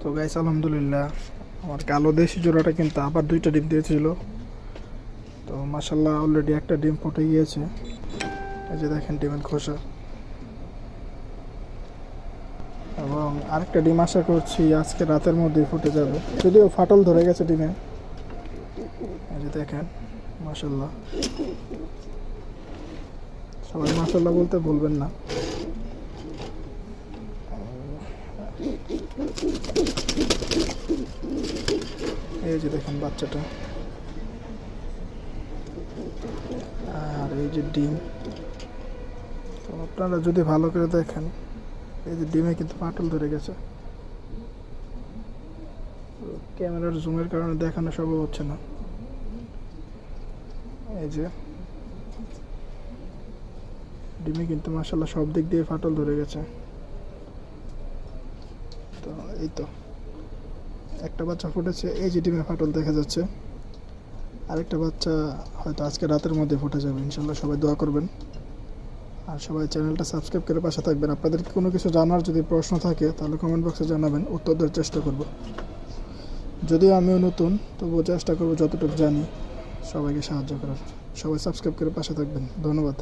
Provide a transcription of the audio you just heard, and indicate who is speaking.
Speaker 1: তো গাইস আলহামদুলিল্লাহ আমার কালো দেশি জোড়াটা কিন্তু আবার দুইটা ডিম দিয়েছিল। তো মাশাল্লাহ অলরেডি একটা ডিম ফুটে গিয়েছে। এই যে দেখেন ডিমের খোসা, এবং আরেকটা ডিম আশা করছি আজকে রাতের মধ্যেই ফুটে যাবে, যদিও ফাটল ধরে গেছে ডিমে। এই যে দেখেন মাশাল্লাহ, সবাই মাশাল্লাহ বলতে ভুলবেন না। এই যে দেখেন বাচ্চাটা, আর এই যে ডিম। তো আপনারা যদি ভালো করে দেখেন, এই যে ডিমে কিন্তু ফাটল ধরে গেছে। ক্যামেরার জুমের কারণে দেখানো সম্ভব হচ্ছে না। এই যে ডিমে কিন্তু মাশাল্লাহ সব দিক দিয়ে ফাটল ধরে গেছে। তো এই তো একটা বাচ্চা ফুটেছে, এই যে ডিমে ফাটল দেখা যাচ্ছে। আরেকটা বাচ্চা হয়তো আজকে রাতের মধ্যে ফুটে যাবে ইনশাল্লাহ। সবাই দোয়া করবেন, আর সবাই চ্যানেলটা সাবস্ক্রাইব করে পাশে থাকবেন। আপনাদের কোনো কিছু জানার যদি প্রশ্ন থাকে তাহলে কমেন্ট বক্সে জানাবেন, উত্তর দেওয়ার চেষ্টা করব। যদিও আমিও নতুন, তবুও চেষ্টা করব যতটুকু জানি সবাইকে সাহায্য করার। সবাই সাবস্ক্রাইব করে পাশে থাকবেন, ধন্যবাদ।